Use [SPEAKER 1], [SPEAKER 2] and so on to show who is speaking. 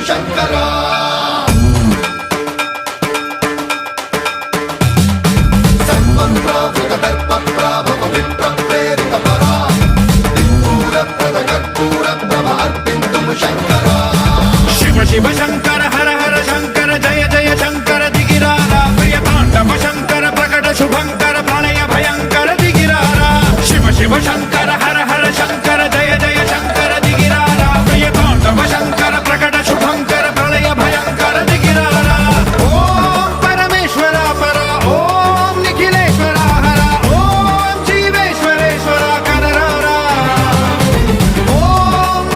[SPEAKER 1] శంకరా సర్వప్రావృతదర్పప్రాభవ విప్రప్రేరిత పరా దిక్పూర ప్రద కర్పూర ప్రభ అర్పింతుము శంకరా